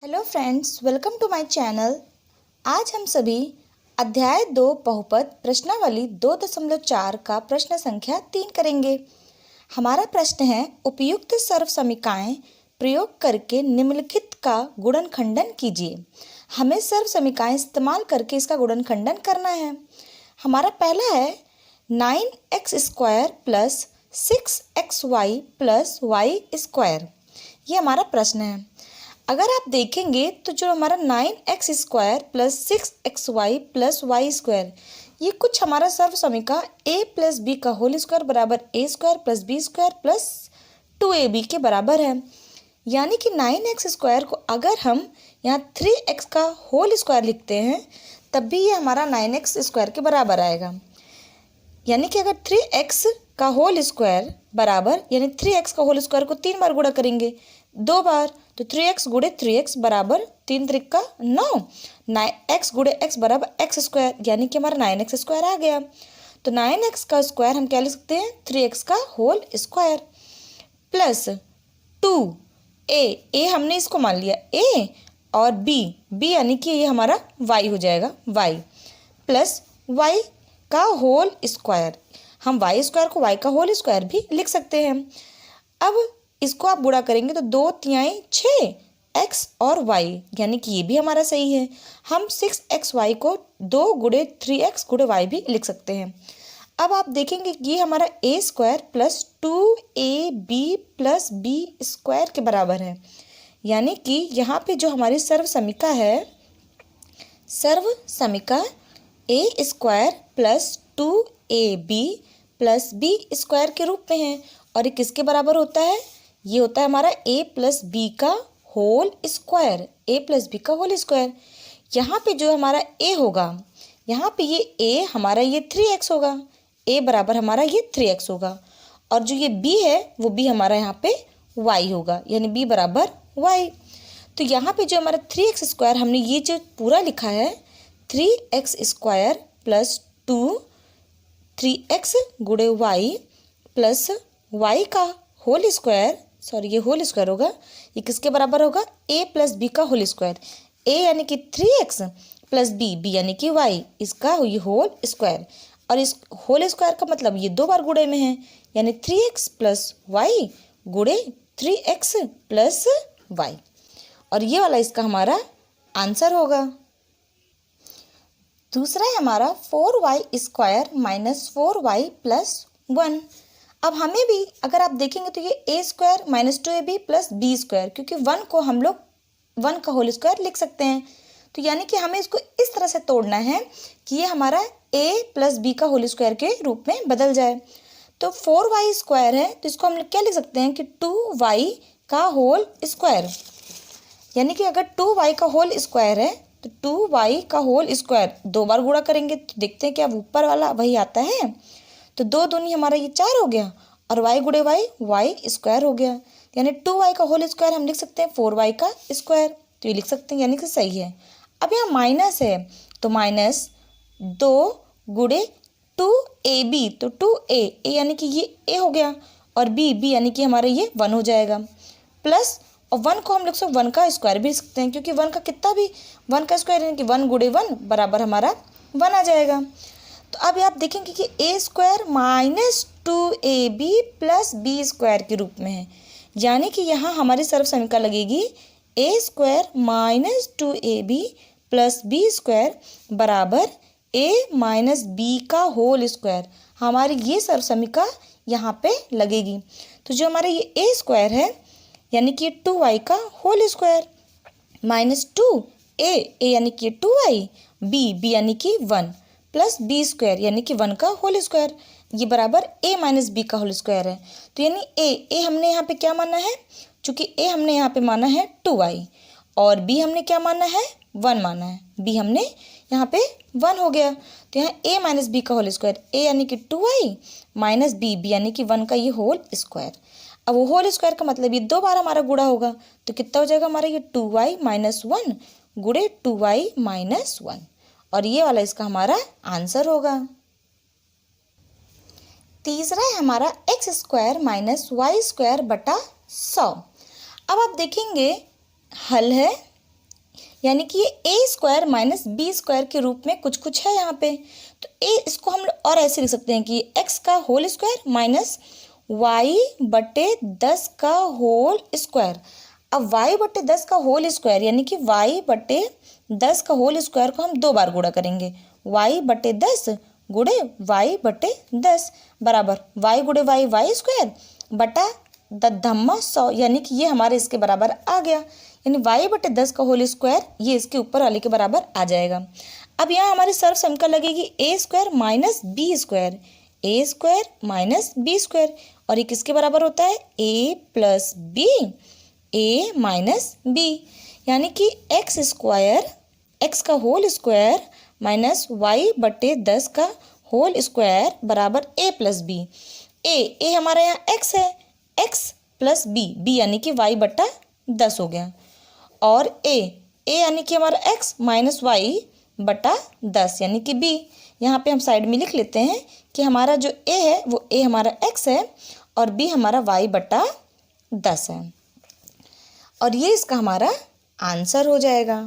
Hello friends, welcome to my channel. आज हम सभी अध्याय 2 बहुपद प्रश्नावली 2.4 का प्रश्न संख्या 3 करेंगे। हमारा प्रश्न है, उपयुक्त सर्वसमीकाएं प्रयोग करके निम्नलिखित का गुणनखंडन कीजिए। हमें सर्वसमीकाएं इस्तेमाल करके इसका गुणनखंडन करना है। हमारा पहला है 9x² plus 6xy plus Y square. ये हमारा प्रश्न है। अगर आप देखेंगे तो जो हमारा 9x² plus 6xy plus Y square, ये कुछ हमारा सर्वसमीका a प्लस बी का होल स्क्वायर बराबर a square plus B square plus 2ab के बराबर है। यानी कि 9x² को अगर हम यहाँ 3x का होल स्क्वायर लिखते हैं तब भी ये हमारा 9x² के बराबर आएगा। यानी कि अगर 3x का होल स्क्वायर बराबर, यानी 3x का होल स्क्वायर को 3 बार गुणा करेंगे, 2 बार, तो 3x गुणे 3x बराबर 3 त्रिक 9, x गुणे x बराबर x², यानी कि हमारा 9x² आ गया। तो 9x का स्क्वायर हम क्या लिख सकते हैं, 3x का होल स्क्वायर प्लस 2a हमने इसको मान लिया a, और b यानी कि ये हमारा y हो जाएगा, y प्लस y का होल स्क्वायर। हम वाई स्क्वायर को y का होल स्क्वायर भी लिख सकते हैं। अब इसको आप गुणा करेंगे तो 2 तिहाई 6 x और y, यानी कि ये भी हमारा सही है। हम 6xy को 2 गुणे 3x गुणे y भी लिख सकते हैं। अब आप देखेंगे कि ये हमारा a² plus 2ab plus b square के बराबर है। यानी कि यहाँ पे जो हमारी सर्वसमीका है, सर्वसमीका a² plus 2ab plus b square के रूप में है। और ये किसके बराबर होता है, ये होता है हमारा a प्लस बी का whole square, a plus B का होल स्क्वायर। यहाँ पे जो हमारा a होगा, यहाँ पे ये a हमारा ये 3x होगा, a बराबर हमारा ये 3x होगा, और जो ये b है वो b हमारा यहाँ पे y होगा, यानी b बराबर y। तो यहाँ पे जो हमारा 3x² हमने ये जो पूरा लिखा है, 3x² प्लस 3x गुणे y प्लस y का होल स्क्वायर, सॉरी ये होल स्क्वायर होगा, ये किसके बराबर होगा, a प्लस बी का होल स्क्वायर। a यानी कि 3x प्लस b यानी कि y, इसका ये होल स्क्वायर। और इस होल स्क्वायर का मतलब ये 2 बार गुणे में है, यानी 3x प्लस वाई गुणे 3x प्लस वाई, और ये वाला इसका हमारा आंसर होगा। दूसरा है हमारा 4y² माइनस 4y प्लस 1। अब हमें भी अगर आप देखेंगे तो ये a² minus 2ab plus b², क्योंकि 1 को हम लोग 1 का होल स्क्वायर लिख सकते हैं। तो यानी कि हमें इसको इस तरह से तोड़ना है कि ये हमारा a प्लस बी का होल स्क्वायर के रूप में बदल जाए। तो 4y² है, तो इसको हम लोग क्या लिख सकते हैं कि 2y का होल स्क्वायर। यानी कि अगर 2y का होल स्क्वायर है तो 2y का होल स्क्वायर 2 बार गुणा करेंगे तो देखते हैं क्या ऊपर वाला वही आता है। तो 2 दूनी हमारा ये 4 हो गया, और y गुणे y² हो गया, यानी 2y का होल स्क्वायर हम लिख सकते हैं 4y का स्क्वायर। तो ये लिख सकते हैं, यानी कि सही है। अब यहाँ माइनस है, तो माइनस 2 गुणे 2ab, तो 2a यानी कि ये a हो गया, और b यानी कि हमारा ये 1 हो जाएगा, प्लस और 1 को हम लोग 1 का स्क्वायर भी लिख सकते हैं, क्योंकि 1 का कितना भी 1 का स्क्वायर, यानी कि 1 गुणे 1 बराबर हमारा 1 आ जाएगा। तो अब आप देखेंगे कि a² minus 2ab plus b² के रूप में है। यानी कि यहाँ हमारी सर्वसमीका लगेगी a² minus 2ab plus b² बराबर a माइनस b का होल स्क्वायर। हमारी ये सर्वसमीका यहाँ पे लगेगी। तो जो हमारा ये a² है, यानी कि 2y का होल स्क्वायर माइनस 2a यानी कि 2y, b यानी कि 1 प्लस b² यानी कि 1 का होल स्क्वायर, ये बराबर a माइनस बी का होल स्क्वायर है। तो यानी a हमने यहाँ पे क्या माना है, चूँकि a हमने यहाँ पे माना है 2y, और b हमने क्या माना है, 1 माना है, b हमने यहाँ पे 1 हो गया। तो यहाँ a माइनस बी का होल स्क्वायर, a यानी कि 2y माइनस b यानी कि 1 का ये होल स्क्वायर। अब वो होल स्क्वायर का मतलब ये 2 बार हमारा गुणा होगा, तो कितना हो जाएगा हमारा ये 2y माइनस 1 गुणे 2y माइनस 1, और ये वाला इसका हमारा आंसर होगा। तीसरा है हमारा x² माइनस y² बटा 100। अब आप देखेंगे हल है यानी कि ये ए स्क्वायर माइनस बी स्क्वायर के रूप में कुछ कुछ है यहाँ पे। तो ए इसको हम और ऐसे लिख सकते हैं कि एक्स का होल स्क्वायर माइनस वाई बटे 10 का होल स्क्वायर। अब वाई बटे 10 का होल स्क्वायर यानी कि वाई बटे 10 का होल स्क्वायर को हम 2 बार गुणा करेंगे। वाई बटे 10 गुणे वाई बटे 10 बराबर वाई गुणे वाई वाई स्क्वायर बटा दधम्मा 100, यानी कि ये हमारे इसके बराबर आ गया। यानी वाई बटे 10 का होल स्क्वायर ये इसके ऊपर वाले के बराबर आ जाएगा। अब यहाँ हमारी सर्व समीकरण लगेगी ए स्क्वायर माइनस बी स्क्वायर, ए स्क्वायर माइनस बी स्क्वायर, और ये किसके बराबर होता है ए प्लस बी, ए माइनस बी, यानी कि एक्स स्क्वायर एक्स का होल स्क्वायर माइनस वाई बटे 10 का होल स्क्वायर बराबर ए प्लस बी। ए हमारे यहाँ एक्स है, एक्स प्लस बी यानी कि वाई बटा 10 हो गया, और ए यानी कि हमारा एक्स माइनस वाई बटा 10 यानी कि बी। यहाँ पे हम साइड में लिख लेते हैं कि हमारा जो ए है वो ए हमारा एक्स है और बी हमारा वाई बटा 10 है, और ये इसका हमारा आंसर हो जाएगा।